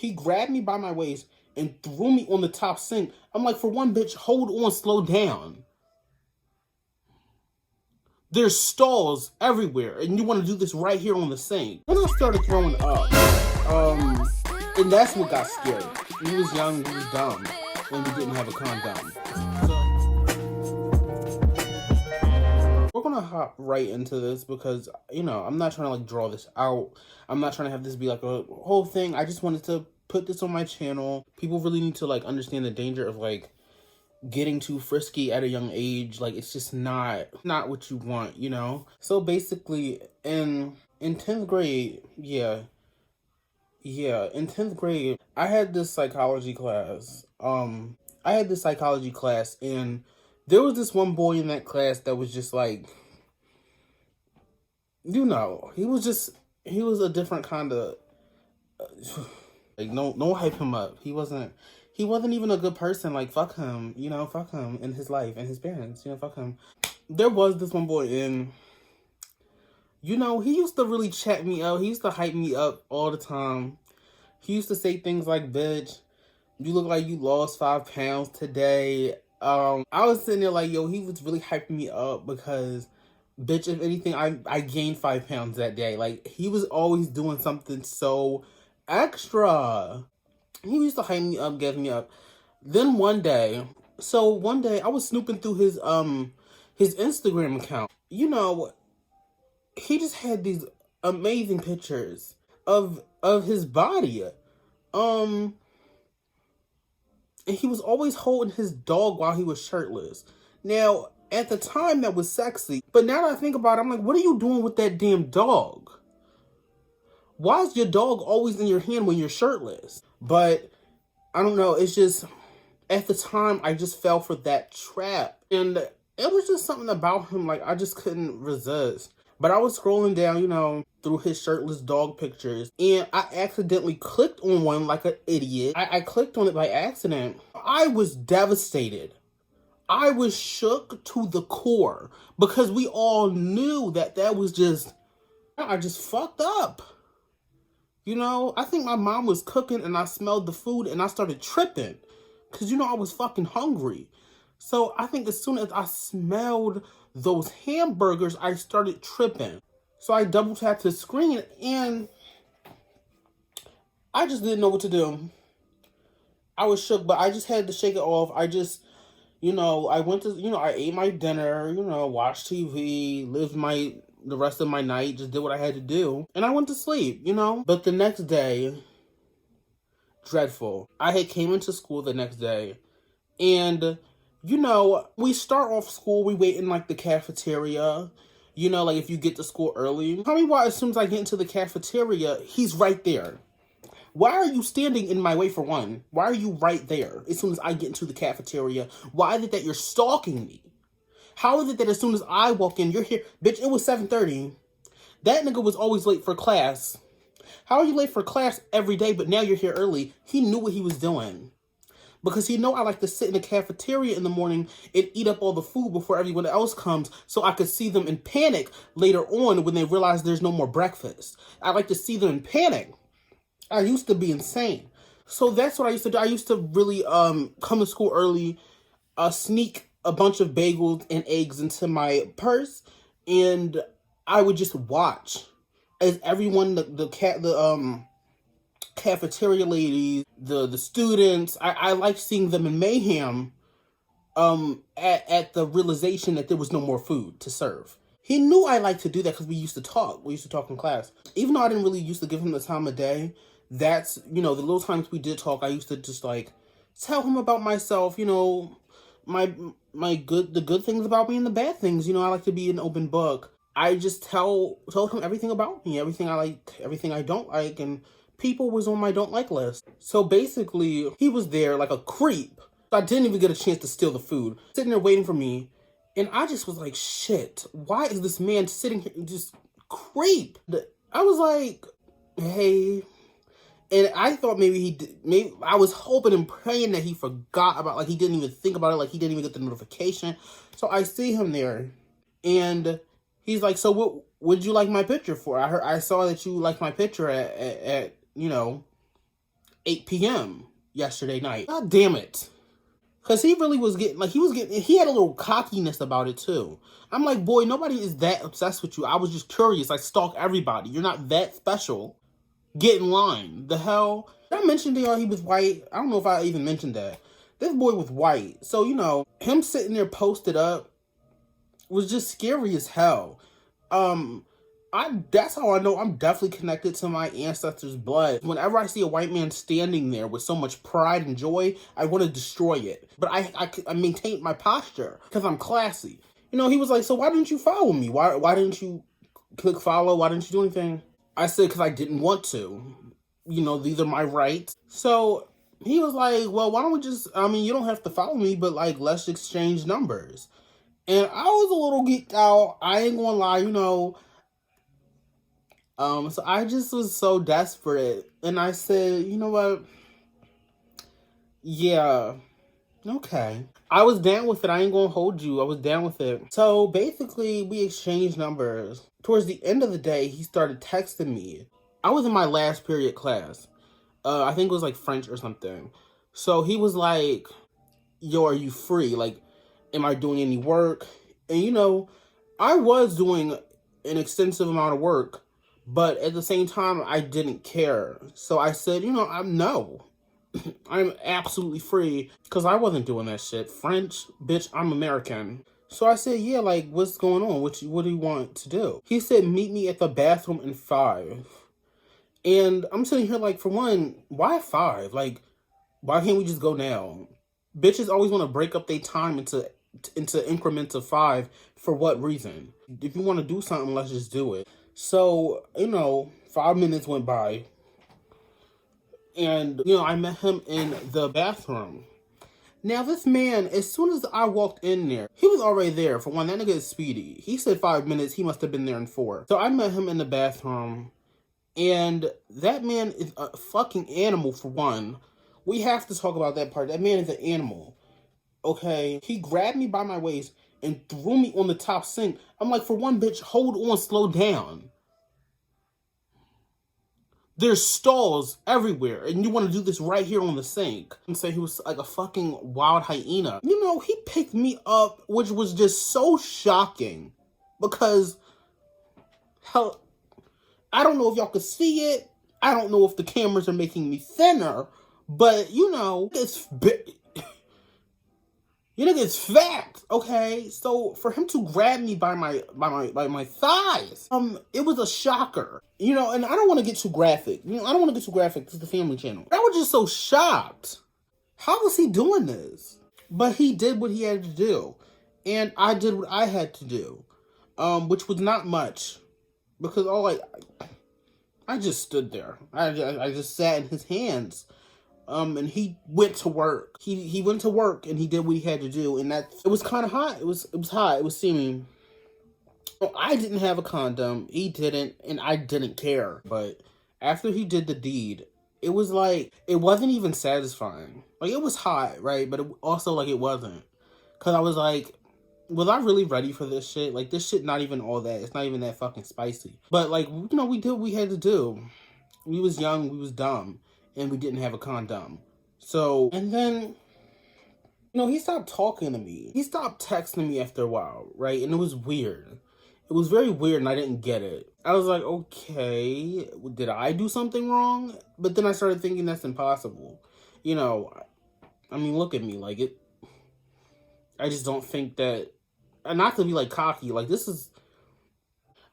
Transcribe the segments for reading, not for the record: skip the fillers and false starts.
He grabbed me by my waist and threw me on the top sink. I'm like, for one, bitch, hold on, slow down. There's stalls everywhere, and you want to do this right here on the sink. Then I started throwing up. And that's what got scary. We was young, we was dumb, and we didn't have a condom. So we're gonna hop right into this because, you know, I'm not trying to like draw this out. I'm not trying to have this be like a whole thing. I just wanted to put this on my channel. People really need to like understand the danger of like getting too frisky at a young age. Like, it's just not what you want, you know? So basically in 10th grade, in 10th grade, I had this psychology class. And there was this one boy in that class that was just like, you know, he was a different kind of, like, no hype him up. He wasn't even a good person. Like, fuck him, you know, fuck him in his life and his parents, you know, fuck him. There was this one boy in, you know, he used to really chat me up. He used to hype me up all the time. He used to say things like, bitch, you look like you lost 5 pounds today. I was sitting there like, yo, he was really hyping me up because, bitch, if anything, I gained 5 pounds that day. Like, he was always doing something so extra. He used to hype me up, get me up. Then one day I was snooping through his Instagram account. You know, he just had these amazing pictures of his body. And he was always holding his dog while he was shirtless. Now, at the time, that was sexy. But now that I think about it, I'm like, what are you doing with that damn dog? Why is your dog always in your hand when you're shirtless? But I don't know. It's just, at the time, I just fell for that trap. And it was just something about him, like, I just couldn't resist. But I was scrolling down, you know, through his shirtless dog pictures, and I accidentally clicked on one like an idiot. I clicked on it by accident. I was devastated. I was shook to the core because we all knew that was just, I just fucked up. You know, I think my mom was cooking and I smelled the food and I started tripping because, you know, I was fucking hungry. So I think as soon as I smelled those hamburgers, I started tripping. So I double tapped the screen and I just didn't know what to do. I was shook, but I just had to shake it off. I just, you know, I went to, you know, I ate my dinner, you know, watched TV, lived the rest of my night, just did what I had to do. And I went to sleep, you know. But the next day, dreadful. I had came into school the next day and, you know, we start off school, we wait in like the cafeteria. You know, like if you get to school early. Tell me why as soon as I get into the cafeteria, he's right there. Why are you standing in my way, for one? Why are you right there as soon as I get into the cafeteria? Why is it that you're stalking me? How is it that as soon as I walk in, you're here? Bitch, it was 7:30. That nigga was always late for class. How are you late for class every day, but now you're here early? He knew what he was doing. Because he know I like to sit in the cafeteria in the morning and eat up all the food before everyone else comes so I could see them in panic later on when they realize there's no more breakfast. I like to see them in panic. I used to be insane. So that's what I used to do. I used to really come to school early, sneak a bunch of bagels and eggs into my purse, and I would just watch as everyone, the cafeteria ladies, the students, I liked seeing them in mayhem at the realization that there was no more food to serve. He knew I liked to do that because we used to talk. We used to talk in class. Even though I didn't really used to give him the time of day, that's, you know, the little times we did talk, I used to just like tell him about myself, you know, the good things about me and the bad things. You know, I like to be an open book. I just told him everything about me, everything I like, everything I don't like, and people was on my don't like list. So basically, he was there like a creep. I didn't even get a chance to steal the food. Sitting there waiting for me. And I just was like, shit, why is this man sitting here just creep? I was like, hey. And I thought maybe I was hoping and praying that he forgot about, like he didn't even think about it, like he didn't even get the notification. So I see him there and he's like, so what would you like my picture for? I saw that you liked my picture at you know, 8 p.m. yesterday night. God damn it. Because he really was getting, like, he had a little cockiness about it, too. I'm like, boy, nobody is that obsessed with you. I was just curious. I stalk everybody. You're not that special. Get in line. The hell? Did I mention to y'all he was white? I don't know if I even mentioned that. This boy was white. So, him sitting there posted up was just scary as hell. That's how I know I'm definitely connected to my ancestors' blood. Whenever I see a white man standing there with so much pride and joy, I want to destroy it. But I maintain my posture because I'm classy. He was like, so why didn't you follow me? Why didn't you click follow? Why didn't you do anything? I said, because I didn't want to. These are my rights. So he was like, well, why don't we just, you don't have to follow me, but like, let's exchange numbers. And I was a little geeked out. I ain't gonna lie, so I just was so desperate. And I said, you know what? Yeah, okay. I was down with it. I ain't gonna hold you. I was down with it. So basically, we exchanged numbers. Towards the end of the day, he started texting me. I was in my last period class. I think it was like French or something. So he was like, yo, are you free? Like, am I doing any work? And I was doing an extensive amount of work, but at the same time, I didn't care. So I said, no. I'm absolutely free because I wasn't doing that shit. French, bitch, I'm American. So I said, yeah, like, what's going on? What do you want to do? He said, meet me at the bathroom in 5. And I'm sitting here like, for one, why 5? Like, why can't we just go now? Bitches always want to break up their time into increments of 5. For what reason? If you want to do something, let's just do it. So, 5 minutes went by. And, I met him in the bathroom. Now, this man, as soon as I walked in there, he was already there. For one, that nigga is speedy. He said 5 minutes. He must have been there in 4. So I met him in the bathroom. And that man is a fucking animal, for one. We have to talk about that part. That man is an animal. Okay? He grabbed me by my waist and threw me on the top sink. I'm like, for one, bitch, hold on, slow down. There's stalls everywhere, and you want to do this right here on the sink. And say he was like a fucking wild hyena. He picked me up, which was just so shocking. Because, hell, I don't know if y'all could see it. I don't know if the cameras are making me thinner. But, it's it's fat, okay? So for him to grab me by my thighs, it was a shocker. And I don't want to get too graphic. I don't want to get too graphic. This is the family channel. I was just so shocked. How was he doing this? But he did what he had to do. And I did what I had to do. Which was not much. Because I just stood there. I just sat in his hands. And he went to work. He went to work and he did what he had to do. And it was kind of hot. It was hot. It was steamy. I didn't have a condom. He didn't, and I didn't care. But after he did the deed, it was like, it wasn't even satisfying. Like, it was hot, right? But it also, like, it wasn't. Because I was like, was I really ready for this shit? Like, this shit not even all that. It's not even that fucking spicy. But, like, we did what we had to do. We was young, we was dumb, and we didn't have a condom. So, and then, he stopped talking to me. He stopped texting me after a while, right? And it was weird. It was very weird and I didn't get it. I was like, okay, did I do something wrong? But then I started thinking that's impossible. Look at me. Like, I just don't think that, and not to be like cocky, like this is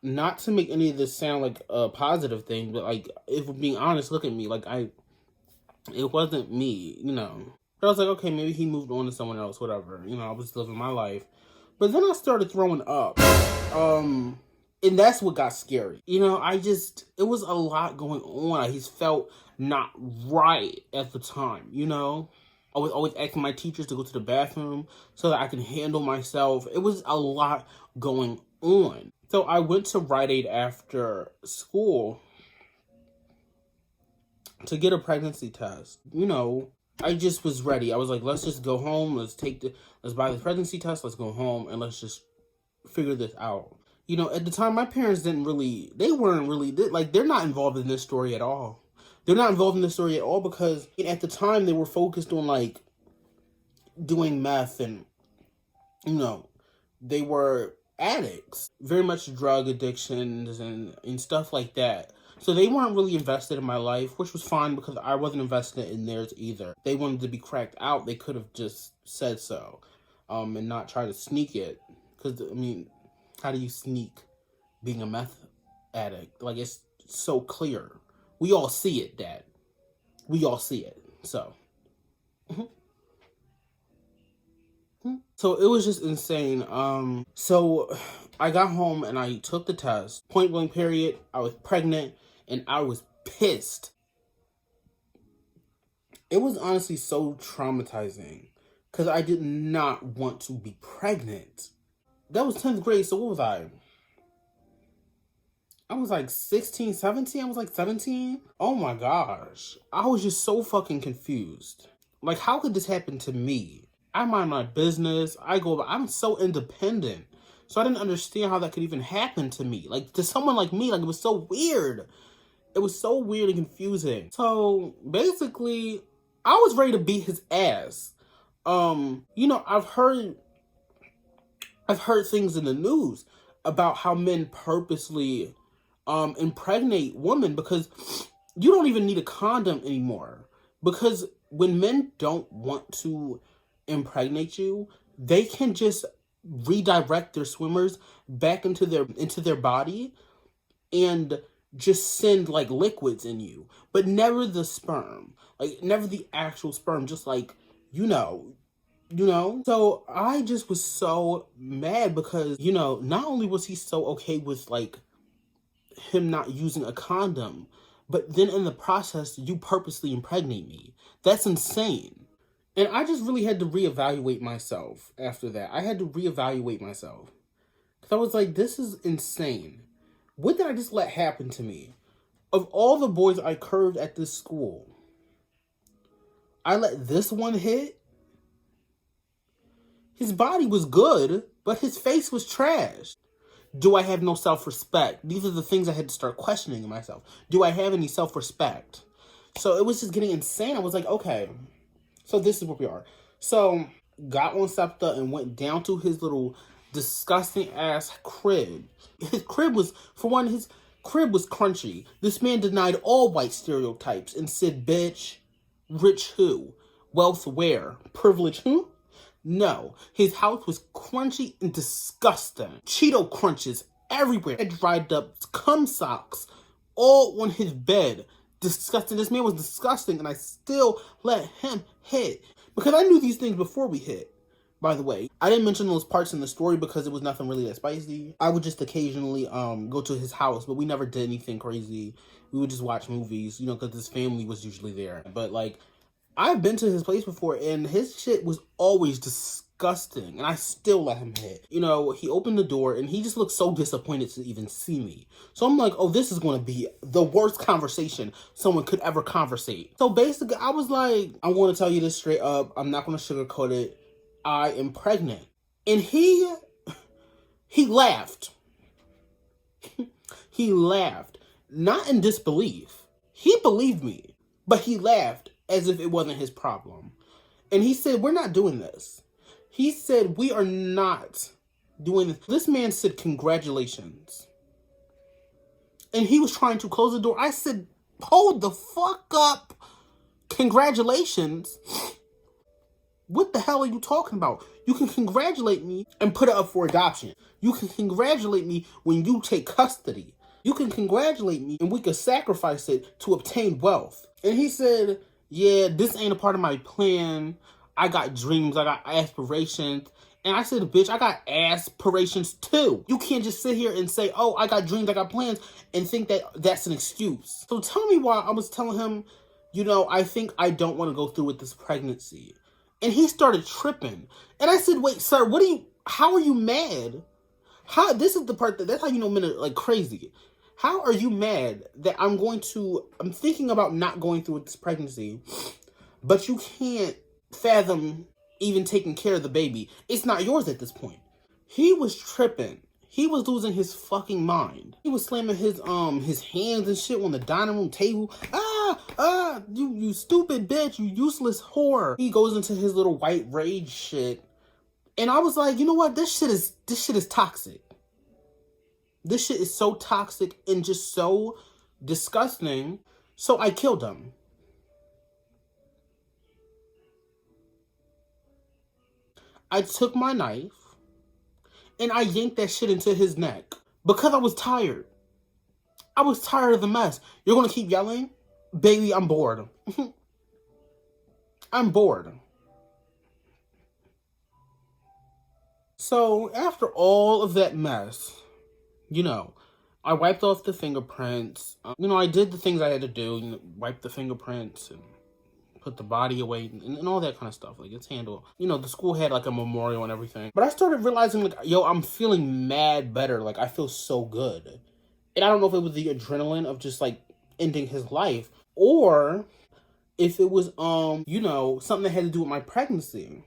not to make any of this sound like a positive thing, but like, if we're being honest, look at me. Like, it wasn't me, But I was like, okay, maybe he moved on to someone else, whatever. I was living my life. But then I started throwing up. And that's what got scary. It was a lot going on. I just felt not right at the time, I was always asking my teachers to go to the bathroom so that I can handle myself. It was a lot going on. So I went to Rite Aid after school to get a pregnancy test. I just was ready. I was like, let's just go home. Let's buy the pregnancy test. Let's go home and let's just figure this out. At the time, my parents they're not involved in this story at all. They're not involved in the story at all because at the time they were focused on like doing meth and, you know, they were addicts, very much drug addictions and stuff like that. So they weren't really invested in my life, which was fine because I wasn't invested in theirs either. They wanted to be cracked out. They could have just said so, and not try to sneak it. Because, I mean, how do you sneak being a meth addict? Like, it's so clear. We all see it, Dad. We all see it. So. So it was just insane. So I got home and I took the test. Point blank period. I was pregnant and I was pissed. It was honestly so traumatizing because I did not want to be pregnant. That was 10th grade, so what was I? I was like 16, 17. I was like 17. Oh my gosh. I was just so fucking confused. Like, how could this happen to me? I mind my business. I'm so independent. So I didn't understand how that could even happen to me. Like, to someone like me, like, it was so weird. It was so weird and confusing. So, basically, I was ready to beat his ass. You know, I've heard things in the news about how men purposely impregnate women because you don't even need a condom anymore. Because when men don't want to impregnate you, they can just redirect their swimmers back into their body and just send like liquids in you, but never the sperm, like never the actual sperm, just like you know. So I just was so mad because, you know, not only was he so okay with like him not using a condom, but then in the process you purposely impregnate me. That's insane. And I just really had to reevaluate myself after that. I had to reevaluate myself. Because I was like, this is insane. What did I just let happen to me? Of all the boys I curved at this school, I let this one hit? His body was good, but his face was trash. Do I have no self-respect? These are the things I had to start questioning in myself. Do I have any self-respect? So it was just getting insane. I was like, okay. So this is where we are. So got on SEPTA and went down to his little disgusting ass crib. His crib was, for one, his crib was crunchy. This man denied all white stereotypes and said, bitch, rich who? Wealth where? Privilege who? No. His house was crunchy and disgusting. Cheeto crunches everywhere. It dried up cum socks all on his bed. Disgusting. This man was disgusting, and I still let him hit because I knew these things before we hit. By the way, I didn't mention those parts in the story because it was nothing really that spicy. I would just occasionally go to his house, but we never did anything crazy. We would just watch movies, you know, because his family was usually there. But like, I've been to his place before, and his shit was always disgusting, and I still let him hit. You know, he opened the door, and he just looked so disappointed to even see me. So I'm like, oh, this is going to be the worst conversation someone could ever conversate. So basically, I was like, I'm going to tell you this straight up. I'm not going to sugarcoat it. I am pregnant. And he laughed. He laughed. Not in disbelief. He believed me, but he laughed as if it wasn't his problem. And he said, we're not doing this. He said, we are not doing this. This man said, congratulations. And he was trying to close the door. I said, hold the fuck up. Congratulations. What the hell are you talking about? You can congratulate me and put it up for adoption. You can congratulate me when you take custody. You can congratulate me and we can sacrifice it to obtain wealth. And he said, yeah, this ain't a part of my plan. I got dreams, I got aspirations. And I said, bitch, I got aspirations too. You can't just sit here and say, oh, I got dreams, I got plans, and think that that's an excuse. So tell me why I was telling him, you know, I think I don't want to go through with this pregnancy. And he started tripping. And I said, wait, sir, how are you mad? This is the part that's how you know men are like crazy. How are you mad that I'm thinking about not going through with this pregnancy, but you can't fathom even taking care of the baby? It's not yours at this point. He was tripping. He was losing his fucking mind. He was slamming his hands and shit on the dining room table. Ah! you stupid bitch, you useless whore. He goes into his little white rage shit. And I was like, you know what? This shit is toxic. This shit is so toxic and just so disgusting. So I killed him. I took my knife and I yanked that shit into his neck because I was tired. I was tired of the mess. You're gonna keep yelling? Baby, I'm bored. I'm bored. So after all of that mess, you know, I wiped off the fingerprints. I did the things I had to do. Wipe the fingerprints and put the body away and all that kind of stuff. Like, it's handled. The school had like a memorial and everything. But I started realizing, like, yo, I'm feeling mad better. Like, I feel so good. And I don't know if it was the adrenaline of just like ending his life, or if it was something that had to do with my pregnancy.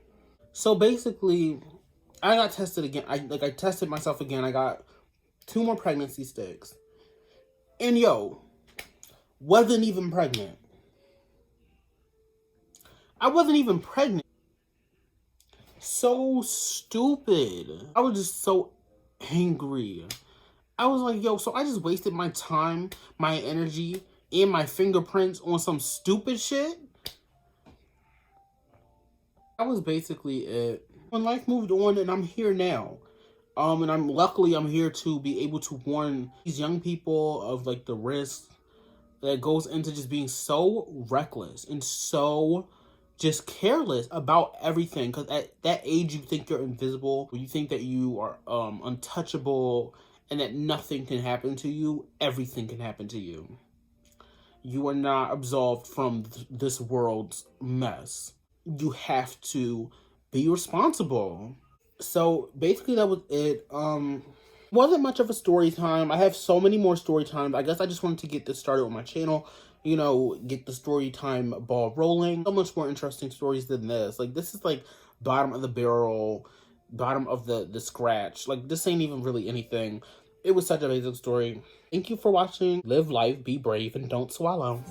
So basically, I got tested again. I tested myself again. I got 2 more pregnancy sticks. And wasn't even pregnant. I wasn't even pregnant. So stupid. I was just so angry. I was like, yo, so I just wasted my time, my energy, and my fingerprints on some stupid shit? That was basically it. When life moved on and I'm here now. And I'm here to be able to warn these young people of like the risk that goes into just being so reckless and so just careless about everything. Because at that age, you think you're invisible, you think that you are untouchable, and that nothing can happen to you. Everything can happen to you. You are not absolved from this world's mess. You have to be responsible. So basically that was it. Wasn't much of a story time. I have so many more story times. I guess I just wanted to get this started on my channel. Get the story time ball rolling. So much more interesting stories than this. Like, this is like bottom of the barrel, bottom of the scratch. Like, this ain't even really anything. It was such a basic story. Thank you for watching. Live life, be brave, and don't swallow.